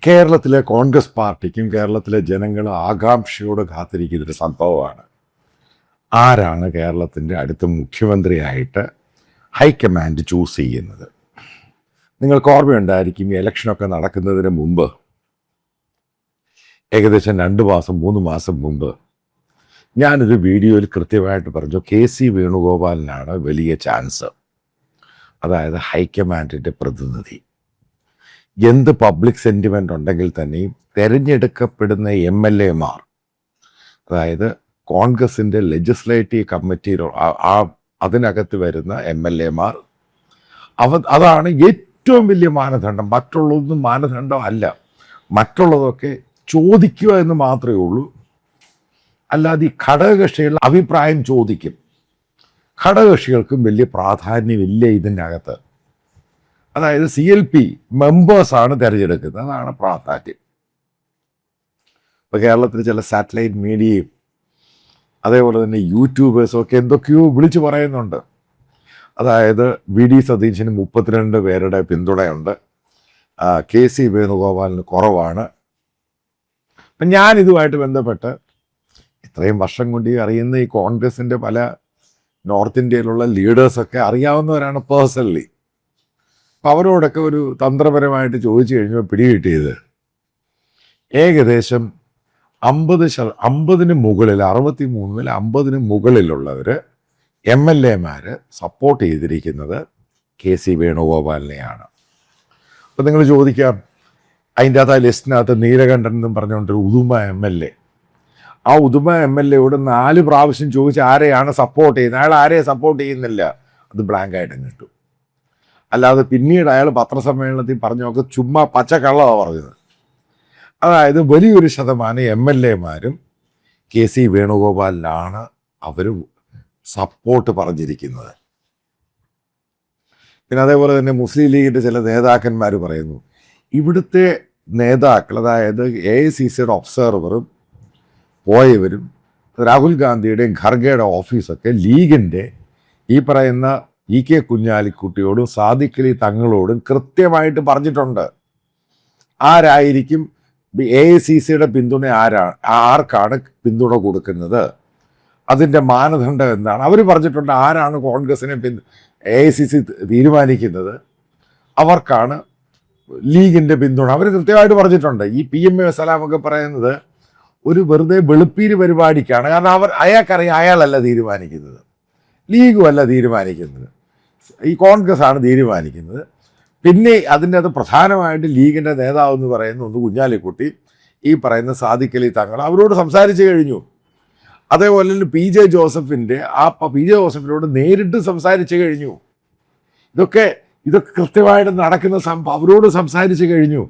കേരളത്തിലെ കോൺഗ്രസ് പാർട്ടിക്കും കേരളത്തിലെ ജനങ്ങളും ആകാംക്ഷയോട് കാത്തിരിക്കുന്നൊരു സംഭവമാണ്. ആരാണ് കേരളത്തിൻ്റെ അടുത്ത മുഖ്യമന്ത്രിയായിട്ട് ഹൈക്കമാൻഡ് ചൂസ് ചെയ്യുന്നത്? നിങ്ങൾക്ക് ഓർമ്മയുണ്ടായിരിക്കും, ഈ ഇലക്ഷനൊക്കെ നടക്കുന്നതിന് മുമ്പ്, ഏകദേശം 2 മാസം 3 മാസം മുമ്പ് ഞാനൊരു വീഡിയോയിൽ കൃത്യമായിട്ട് പറഞ്ഞു, KC വേണുഗോപാലിനാണ് വലിയ ചാൻസ്, അതായത് ഹൈക്കമാൻഡിൻ്റെ പ്രതിനിധി. എന്ത് പബ്ലിക് സെൻറ്റിമെൻ്റ് ഉണ്ടെങ്കിൽ തന്നെയും തിരഞ്ഞെടുക്കപ്പെടുന്ന MLA-മാർ, അതായത് കോൺഗ്രസിൻ്റെ ലെജിസ്ലേറ്റീവ് കമ്മിറ്റിയിൽ അതിനകത്ത് വരുന്ന MLA-മാർ, അതാണ് ഏറ്റവും വലിയ മാനദണ്ഡം. മറ്റുള്ളതൊന്നും മാനദണ്ഡം അല്ല. മറ്റുള്ളതൊക്കെ ചോദിക്കുക എന്ന് മാത്രമേ ഉള്ളൂ. അല്ലാതെ ഈ ഘടകകക്ഷികളുടെ അഭിപ്രായം ചോദിക്കും. ഘടകകക്ഷികൾക്കും വലിയ പ്രാധാന്യമില്ല ഇതിൻ്റെ അകത്ത്. അതായത് CLP മെമ്പേഴ്സാണ് തിരഞ്ഞെടുക്കുന്നത്, അതാണ് പ്രാധാന്യം. ഇപ്പോൾ കേരളത്തിൽ ചില സാറ്റലൈറ്റ് മീഡിയയും അതേപോലെ തന്നെ യൂട്യൂബേഴ്സും ഒക്കെ എന്തൊക്കെയോ വിളിച്ചു പറയുന്നുണ്ട്. അതായത് VD സതീശന് 32 പേരുടെ പിന്തുണയുണ്ട്, KC വേണുഗോപാലിന് കുറവാണ്. അപ്പം ഞാനിതുമായിട്ട് ബന്ധപ്പെട്ട് ഇത്രയും വർഷം കൊണ്ട് അറിയുന്ന ഈ കോൺഗ്രസിൻ്റെ പല നോർത്ത് ഇന്ത്യയിലുള്ള ലീഡേഴ്സൊക്കെ അറിയാവുന്നവരാണ് പേഴ്സണലി. അപ്പം അവരോടൊക്കെ ഒരു തന്ത്രപരമായിട്ട് ചോദിച്ചു കഴിഞ്ഞപ്പോൾ പിടികിട്ടിയത് ഏകദേശം 50-ന് മുകളിൽ, 63-ൽ 50-ന് മുകളിലുള്ളവർ MLA-മാർ സപ്പോർട്ട് ചെയ്തിരിക്കുന്നത് KC വേണുഗോപാലിനെയാണ്. അപ്പം നിങ്ങൾ ചോദിക്കാം, അതിൻ്റെ അകത്ത് ആ ലിസ്റ്റിനകത്ത് നീലകണ്ഠൻ എന്നും പറഞ്ഞുകൊണ്ടൊരു ഉദുമ MLA, ആ ഉദുമ MLA-യോട് 4 പ്രാവശ്യം ചോദിച്ച് ആരെയാണ് സപ്പോർട്ട് ചെയ്യുന്നത്, അയാൾ ആരെയും സപ്പോർട്ട് ചെയ്യുന്നില്ല, അത് ബ്ലാങ്കായിട്ട് കിട്ടും. അല്ലാതെ പിന്നീട് അയാൾ പത്രസമ്മേളനത്തിൽ പറഞ്ഞൊക്കെ ചുമ്മാ പച്ചക്കള്ളമാണ് പറഞ്ഞത്. അതായത് വലിയൊരു ശതമാനം MLA-മാരും KC വേണുഗോപാലിനാണ് അവർ സപ്പോർട്ട് പറഞ്ഞിരിക്കുന്നത്. പിന്നെ അതേപോലെ തന്നെ മുസ്ലിം ലീഗിൻ്റെ ചില നേതാക്കന്മാർ പറയുന്നു, ഇവിടുത്തെ നേതാക്കൾ, അതായത് AICCയുടെ ഒബ്സർവറും പോയവരും രാഹുൽ ഗാന്ധിയുടെയും ഖർഗയുടെ ഓഫീസൊക്കെ ലീഗിൻ്റെ ഈ പറയുന്ന EK കുഞ്ഞാലിക്കുട്ടിയോടും സാദിഖ് അലി തങ്ങളോടും കൃത്യമായിട്ട് പറഞ്ഞിട്ടുണ്ട് ആരായിരിക്കും AICCയുടെ പിന്തുണ, ആർക്കാണ് പിന്തുണ കൊടുക്കുന്നത്, അതിൻ്റെ മാനദണ്ഡം എന്താണ്. അവർ പറഞ്ഞിട്ടുണ്ട് ആരാണ് കോൺഗ്രസിനെ AICC തീരുമാനിക്കുന്നത് അവർക്കാണ് ലീഗിൻ്റെ പിന്തുണ. അവർ കൃത്യമായിട്ട് പറഞ്ഞിട്ടുണ്ട്. ഈ PMA സലാമൊക്കെ പറയുന്നത് ഒരു വെറുതെ വെളുപ്പീര് പരിപാടിക്കാണ്. കാരണം അയാൾക്കറിയാം അയാളല്ല തീരുമാനിക്കുന്നത്, ലീഗുമല്ല തീരുമാനിക്കുന്നത്, ഈ കോൺഗ്രസ് ആണ് തീരുമാനിക്കുന്നത്. പിന്നെ അതിൻ്റെ അത് പ്രധാനമായിട്ട് ലീഗിൻ്റെ നേതാവ് എന്ന് പറയുന്ന ഒന്ന് കുഞ്ഞാലിക്കുട്ടി, ഈ പറയുന്ന സാദിഖ് അലി തങ്ങൾ അവരോട് സംസാരിച്ചു കഴിഞ്ഞു. അതേപോലെ തന്നെ PJ ജോസഫിനോട് നേരിട്ട് സംസാരിച്ചു കഴിഞ്ഞു. ഇതൊക്കെ കൃത്യമായിട്ട് നടക്കുന്ന സംഭവം. അവരോട് സംസാരിച്ചു കഴിഞ്ഞു.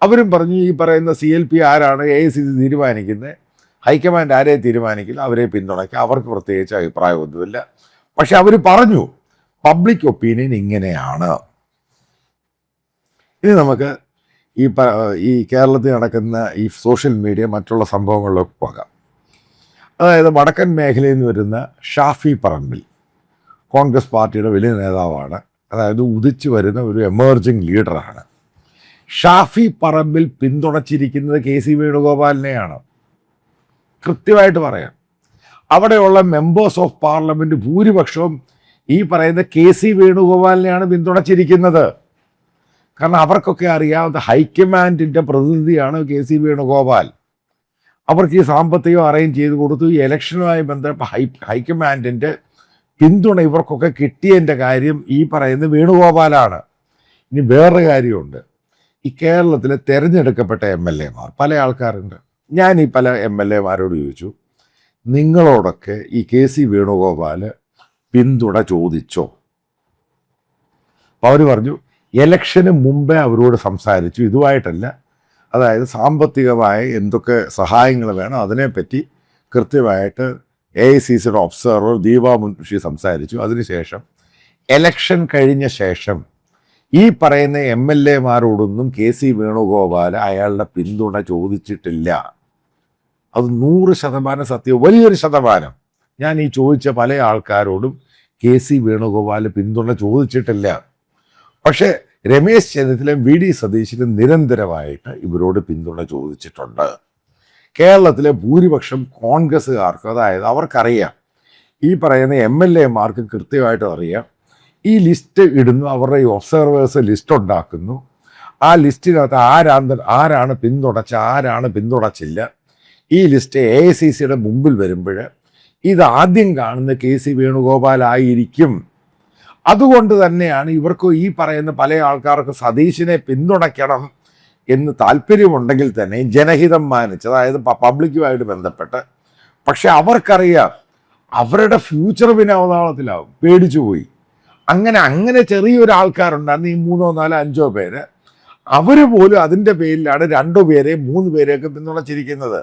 അവരും പറഞ്ഞു ഈ പറയുന്ന CLP ആരാണ് AICC തീരുമാനിക്കുന്നത്, ഹൈക്കമാൻഡ് ആരെ തീരുമാനിക്കില്ല, അവരെ പിന്തുണയ്ക്കുക, അവർക്ക് പ്രത്യേകിച്ച് അഭിപ്രായമൊന്നുമില്ല. പക്ഷെ അവർ പറഞ്ഞു പബ്ലിക് ഒപ്പീനിയൻ ഇങ്ങനെയാണ്. ഇനി നമുക്ക് ഈ കേരളത്തിൽ നടക്കുന്ന ഈ സോഷ്യൽ മീഡിയ മറ്റുള്ള സംഭവങ്ങളിലൊക്കെ പോകാം. അതായത് വടക്കൻ മേഖലയിൽ നിന്ന് വരുന്ന ഷാഫി പറമ്പിൽ കോൺഗ്രസ് പാർട്ടിയുടെ വലിയ നേതാവാണ്. അതായത് ഉദിച്ചു വരുന്ന ഒരു എമേർജിങ് ലീഡറാണ്. ഷാഫി പറമ്പിൽ പിന്തുണച്ചിരിക്കുന്നത് KC വേണുഗോപാലിനെയാണ്. കൃത്യമായിട്ട് പറയാം, അവിടെയുള്ള മെമ്പേഴ്സ് ഓഫ് പാർലമെൻറ്റ് ഭൂരിപക്ഷവും ഈ പറയുന്ന KC വേണുഗോപാലിനെയാണ് പിന്തുണച്ചിരിക്കുന്നത്. കാരണം അവർക്കൊക്കെ അറിയാവുന്ന ഹൈക്കമാൻഡിൻ്റെ പ്രതിനിധിയാണ് KC വേണുഗോപാൽ. അവർക്ക് ഈ സാമ്പത്തികം അറേഞ്ച് ചെയ്ത് കൊടുത്തു. ഈ ഇലക്ഷനുമായി ബന്ധപ്പെട്ട ഹൈക്കമാൻഡിൻ്റെ പിന്തുണ ഇവർക്കൊക്കെ കിട്ടിയതിൻ്റെ കാര്യം ഈ പറയുന്ന വേണുഗോപാലാണ്. ഇനി വേറൊരു കാര്യമുണ്ട്, ഈ കേരളത്തിലെ തിരഞ്ഞെടുക്കപ്പെട്ട MLA-മാർ പല ആൾക്കാരുണ്ട്. ഞാൻ ഈ പല MLA-മാരോട് ചോദിച്ചു, നിങ്ങളോടൊക്കെ ഈ KC വേണുഗോപാൽ പിന്തുണ ചോദിച്ചോ? അപ്പോൾ അവർ പറഞ്ഞു ഇലക്ഷന് മുമ്പേ അവരോട് സംസാരിച്ചു, ഇതുമായിട്ടല്ല, അതായത് സാമ്പത്തികമായ എന്തൊക്കെ സഹായങ്ങൾ വേണം അതിനെപ്പറ്റി കൃത്യമായിട്ട് AICCയുടെ ഒബ്സർവർ ദീപാ മുൻഷി സംസാരിച്ചു. അതിനുശേഷം എലക്ഷൻ കഴിഞ്ഞ ശേഷം ഈ പറയുന്ന MLA-മാരോടൊന്നും KC വേണുഗോപാൽ അയാളുടെ പിന്തുണ ചോദിച്ചിട്ടില്ല. അത് 100% സത്യം, വലിയൊരു ശതമാനം. ഞാൻ ഈ ചോദിച്ച പല ആൾക്കാരോടും KC വേണുഗോപാൽ പിന്തുണ ചോദിച്ചിട്ടില്ല. പക്ഷേ രമേശ് ചെന്നിത്തലയും വി ഡി സതീശനും നിരന്തരമായിട്ട് ഇവരോട് പിന്തുണ ചോദിച്ചിട്ടുണ്ട്. കേരളത്തിലെ ഭൂരിപക്ഷം കോൺഗ്രസ്സുകാർക്ക്, അതായത് അവർക്കറിയാം, ഈ പറയുന്ന MLA-മാർക്ക് കൃത്യമായിട്ട് അറിയാം, ഈ ലിസ്റ്റ് ഇടുന്നു, അവരുടെ ഈ ഒബ്സർവേഴ്സ് ലിസ്റ്റ് ഉണ്ടാക്കുന്നു, ആ ലിസ്റ്റിനകത്ത് ആരാണ് പിന്തുണച്ച ആരാണ് പിന്തുണച്ചില്ല, ഈ ലിസ്റ്റ് AICCയുടെ മുമ്പിൽ വരുമ്പോൾ ഇത് ആദ്യം കാണുന്ന KC വേണുഗോപാൽ ആയിരിക്കും. അതുകൊണ്ട് തന്നെയാണ് ഇവർക്ക് ഈ പറയുന്ന പല ആൾക്കാർക്ക് സതീശിനെ പിന്തുണയ്ക്കണം എന്ന് താല്പര്യമുണ്ടെങ്കിൽ തന്നെ ജനഹിതം മാനിച്ച്, അതായത് പബ്ലിക്കുമായിട്ട് ബന്ധപ്പെട്ട്, പക്ഷെ അവർക്കറിയാം അവരുടെ ഫ്യൂച്ചർ പിന്നെ അവതാളത്തിലാവും, പേടിച്ചു പോയി. അങ്ങനെ ചെറിയൊരു ആൾക്കാരുണ്ടായിരുന്നു, ഈ 3, 4, 5 പേര്, അവർ പോലും അതിൻ്റെ പേരിലാണ് 2 പേരെ 3 പേരെയൊക്കെ പിന്തുണച്ചിരിക്കുന്നത്.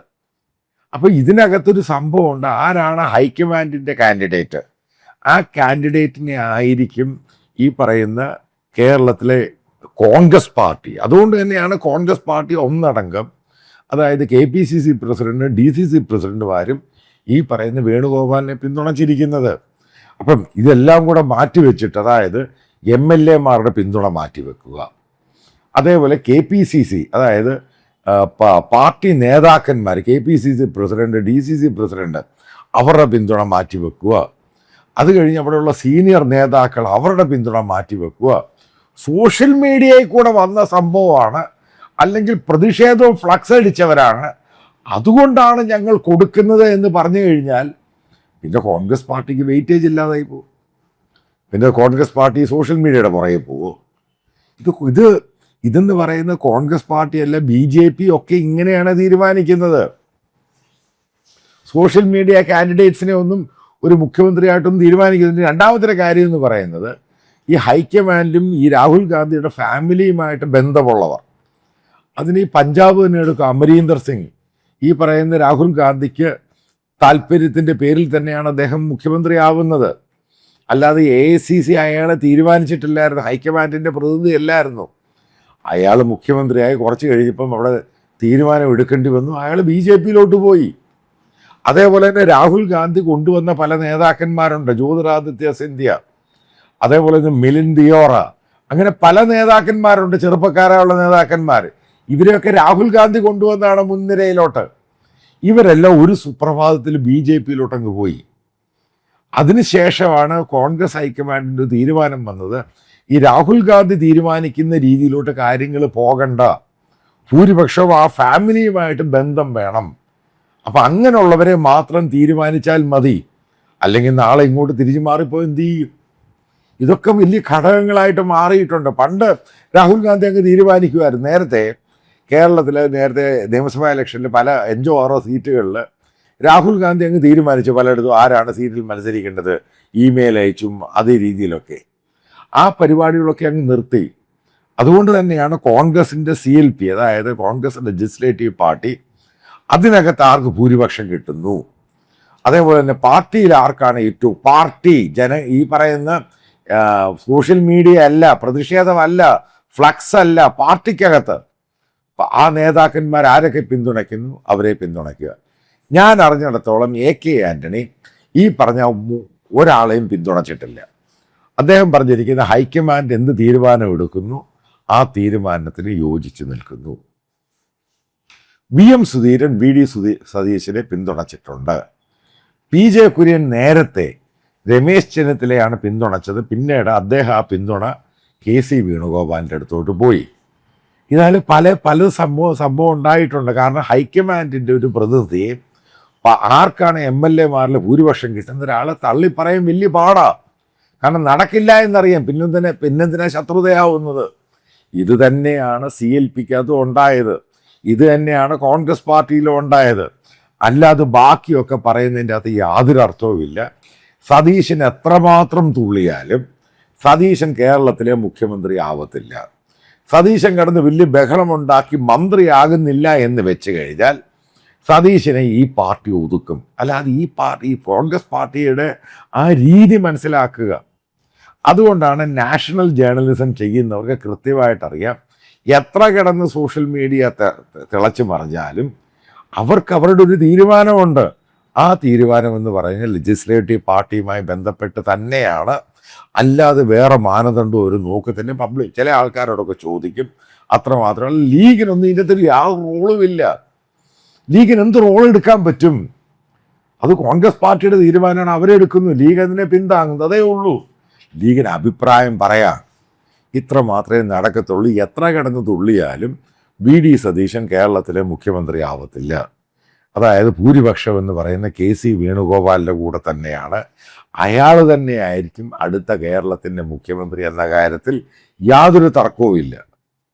അപ്പോൾ ഇതിനകത്തൊരു സംഭവമുണ്ട്. ആരാണ് ഹൈക്കമാൻഡിൻ്റെ കാൻഡിഡേറ്റ്, ആ കാൻഡിഡേറ്റിനെ ആയിരിക്കും ഈ പറയുന്ന കേരളത്തിലെ കോൺഗ്രസ് പാർട്ടി. അതുകൊണ്ട് തന്നെയാണ് കോൺഗ്രസ് പാർട്ടി ഒന്നടങ്കം, അതായത് KPCC പ്രസിഡന്റ്, DCC പ്രസിഡന്റുമാരും ഈ പറയുന്ന വേണുഗോപാലിനെ പിന്തുണച്ചിരിക്കുന്നത്. അപ്പം ഇതെല്ലാം കൂടെ മാറ്റിവെച്ചിട്ട്, അതായത് MLA-മാരുടെ പിന്തുണ മാറ്റിവെക്കുക, അതേപോലെ KPCC, അതായത് പാർട്ടി നേതാക്കന്മാർ, KPCC പ്രസിഡന്റ്, DCC പ്രസിഡന്റ്, അവരുടെ പിന്തുണ മാറ്റിവെക്കുക, അത് കഴിഞ്ഞ് അവിടെയുള്ള സീനിയർ നേതാക്കൾ അവരുടെ പിന്തുണ മാറ്റിവെക്കുക. സോഷ്യൽ മീഡിയയിൽ കൂടെ വന്ന സംഭവമാണ്, അല്ലെങ്കിൽ പ്രതിഷേധവും ഫ്ലക്സ് അടിച്ചവരാണ്, അതുകൊണ്ടാണ് ഞങ്ങൾ കൊടുക്കുന്നത് എന്ന് പറഞ്ഞു കഴിഞ്ഞാൽ പിന്നെ കോൺഗ്രസ് പാർട്ടിക്ക് വെയിറ്റേജ് ഇല്ലാതായി പോകും. പിന്നെ കോൺഗ്രസ് പാർട്ടി സോഷ്യൽ മീഡിയയുടെ പുറകെ പോകുമോ? ഇതെന്ന് പറയുന്ന കോൺഗ്രസ് പാർട്ടിയല്ല, BJP ഒക്കെ ഇങ്ങനെയാണ് തീരുമാനിക്കുന്നത്. സോഷ്യൽ മീഡിയ കാൻഡിഡേറ്റ്സിനെ ഒന്നും ഒരു മുഖ്യമന്ത്രിയായിട്ടൊന്നും തീരുമാനിക്കുന്നില്ല. രണ്ടാമത്തെ കാര്യം എന്ന് പറയുന്നത്, ഈ ഹൈക്കമാൻഡും ഈ രാഹുൽ ഗാന്ധിയുടെ ഫാമിലിയുമായിട്ട് ബന്ധമുള്ളവർ, അതിന് ഈ പഞ്ചാബ് തന്നെ എടുക്കുക, അമരീന്ദർ സിംഗ്, ഈ പറയുന്ന രാഹുൽ ഗാന്ധിക്ക് താല്പര്യത്തിൻ്റെ പേരിൽ തന്നെയാണ് അദ്ദേഹം മുഖ്യമന്ത്രി ആവുന്നത്. അല്ലാതെ AICC അയാളെ തീരുമാനിച്ചിട്ടില്ലായിരുന്നു, ഹൈക്കമാൻഡിൻ്റെ പ്രതിനിധി അല്ലായിരുന്നു. അയാൾ മുഖ്യമന്ത്രിയായി കുറച്ച് കഴിഞ്ഞപ്പം അവിടെ തീരുമാനം എടുക്കേണ്ടി വന്നു, അയാൾ BJP-യിലോട്ട് പോയി. അതേപോലെ തന്നെ രാഹുൽ ഗാന്ധി കൊണ്ടുവന്ന പല നേതാക്കന്മാരുണ്ട്, ജ്യോതിരാദിത്യ സിന്ധ്യ, അതേപോലെ തന്നെ മിലിന്ദ് ദിയോറ, അങ്ങനെ പല നേതാക്കന്മാരുണ്ട്, ചെറുപ്പക്കാരായുള്ള നേതാക്കന്മാർ. ഇവരെയൊക്കെ രാഹുൽ ഗാന്ധി കൊണ്ടുവന്നാണ് മുൻനിരയിലോട്ട്. ഇവരെല്ലാം ഒരു സുപ്രഭാതത്തിൽ BJP-യിലോട്ട് അങ്ങ് പോയി. അതിനുശേഷമാണ് കോൺഗ്രസ് ഹൈക്കമാൻഡിൻ്റെ തീരുമാനം വന്നത്, ഈ രാഹുൽ ഗാന്ധി തീരുമാനിക്കുന്ന രീതിയിലോട്ട് കാര്യങ്ങൾ പോകണ്ട, ഭൂരിപക്ഷവും ആ ഫാമിലിയുമായിട്ട് ബന്ധം വേണം, അപ്പം അങ്ങനെയുള്ളവരെ മാത്രം തീരുമാനിച്ചാൽ മതി, അല്ലെങ്കിൽ നാളെ ഇങ്ങോട്ട് തിരിച്ചു മാറിപ്പോയി എന്ത് ചെയ്യും? ഇതൊക്കെ വലിയ ഘടകങ്ങളായിട്ട് മാറിയിട്ടുണ്ട്. പണ്ട് രാഹുൽ ഗാന്ധി അങ്ങ് തീരുമാനിക്കുമായിരുന്നു. കേരളത്തിൽ നേരത്തെ നിയമസഭാ ഇലക്ഷനിൽ പല 5 6 സീറ്റുകളിൽ രാഹുൽ ഗാന്ധി അങ്ങ് തീരുമാനിച്ചു പലയിടത്തും ആരാണ് സീറ്റിൽ മത്സരിക്കേണ്ടത്, ഇമെയിൽ അയച്ചും അതേ രീതിയിലൊക്കെ. ആ പരിപാടികളൊക്കെ അങ്ങ് നിർത്തി. അതുകൊണ്ട് തന്നെയാണ് കോൺഗ്രസിൻ്റെ CLP, അതായത് കോൺഗ്രസ് ലെജിസ്ലേറ്റീവ് പാർട്ടി, അതിനകത്ത് ആർക്ക് ഭൂരിപക്ഷം കിട്ടുന്നു, അതേപോലെ തന്നെ പാർട്ടിയിൽ ആർക്കാണ് ഏറ്റവും ഈ പറയുന്ന സോഷ്യൽ മീഡിയ അല്ല, പ്രതിഷേധമല്ല, ഫ്ലക്സ് അല്ല, പാർട്ടിക്കകത്ത് ആ നേതാക്കന്മാർ ആരൊക്കെ പിന്തുണയ്ക്കുന്നു അവരെ പിന്തുണയ്ക്കുക. ഞാൻ അറിഞ്ഞിടത്തോളം AK ആൻ്റണി ഈ പറഞ്ഞ ഒരാളെയും പിന്തുണച്ചിട്ടില്ല. അദ്ദേഹം പറഞ്ഞിരിക്കുന്ന ഹൈക്കമാൻഡ് എന്ത് തീരുമാനം എടുക്കുന്നു ആ തീരുമാനത്തിന് യോജിച്ചു നിൽക്കുന്നു. VM സുധീരൻ VD സതീശനെ പിന്തുണച്ചിട്ടുണ്ട്. PJ കുര്യൻ നേരത്തെ രമേശ് ചെന്നിത്തലയാണ് പിന്തുണച്ചത്. പിന്നീട് അദ്ദേഹം ആ പിന്തുണ KC വേണുഗോപാലിൻ്റെ അടുത്തോട്ട് പോയി. ഇതിൽ പല സംഭവം ഉണ്ടായിട്ടുണ്ട്. കാരണം ഹൈക്കമാൻഡിൻ്റെ ഒരു പ്രതിനിധിയെ ആർക്കാണ് MLA-മാരിൽ ഭൂരിപക്ഷം കിട്ടുന്ന ഒരാളെ തള്ളിപ്പറയാൻ വലിയ പാടാണ്. കാരണം നടക്കില്ല എന്നറിയാം, പിന്നെന്തിനാ ശത്രുതയാവുന്നത്? ഇത് തന്നെയാണ് CLP-ക്കകത്തും ഉണ്ടായത്, ഇത് തന്നെയാണ് കോൺഗ്രസ് പാർട്ടിയിലും ഉണ്ടായത്. അല്ലാതെ ബാക്കിയൊക്കെ പറയുന്നതിൻ്റെ അകത്ത് യാതൊരു അർത്ഥവുമില്ല. സതീശൻ എത്രമാത്രം തുള്ളിയാലും സതീശൻ കേരളത്തിലെ മുഖ്യമന്ത്രി ആവത്തില്ല. സതീശൻ കിടന്ന് വലിയ ബഹളമുണ്ടാക്കി മന്ത്രിയാകുന്നില്ല എന്ന് വെച്ച് കഴിഞ്ഞാൽ സതീശനെ ഈ പാർട്ടി ഒതുക്കും. അല്ലാതെ ഈ കോൺഗ്രസ് പാർട്ടിയുടെ ആ രീതി മനസ്സിലാക്കുക. അതുകൊണ്ടാണ് നാഷണൽ ജേർണലിസം ചെയ്യുന്നവർക്ക് കൃത്യമായിട്ടറിയാം, എത്ര കിടന്ന് സോഷ്യൽ മീഡിയ തിളച്ചു മറിഞ്ഞാലും അവർക്ക് അവരുടെ ഒരു തീരുമാനമുണ്ട്. ആ തീരുമാനം എന്ന് പറഞ്ഞാൽ ലെജിസ്ലേറ്റീവ് പാർട്ടിയുമായി ബന്ധപ്പെട്ട് തന്നെയാണ് അല്ലാതെ വേറെ മാനദണ്ഡം ഒരു നോക്കത്തിന് പബ്ലിക് ചില ആൾക്കാരോടൊക്കെ ചോദിക്കും. അത്രമാത്രമല്ല, ലീഗിനൊന്നും ഇതിൻ്റെ യാതൊരു റോളുമില്ല. ലീഗിന് എന്ത് റോൾ എടുക്കാൻ പറ്റും? അത് കോൺഗ്രസ് പാർട്ടിയുടെ തീരുമാനമാണ്, അവരെടുക്കുന്നു, ലീഗ് അതിനെ പിന്താങ്ങുന്നു, അതേ ഉള്ളൂ. ലീഗിന് അഭിപ്രായം പറയാം, ഇത്ര മാത്രമേ നടക്കത്തുള്ളൂ. എത്ര കിടന്ന് തുള്ളിയാലും വി.ഡി. സതീശൻ കേരളത്തിലെ മുഖ്യമന്ത്രി ആവത്തില്ല. അതായത് ഭൂരിപക്ഷം എന്ന് പറയുന്ന കെ.സി. വേണുഗോപാലിൻ്റെ കൂടെ തന്നെയാണ്. അയാൾ തന്നെയായിരിക്കും അടുത്ത കേരളത്തിൻ്റെ മുഖ്യമന്ത്രി എന്ന കാര്യത്തിൽ യാതൊരു തർക്കവുമില്ല.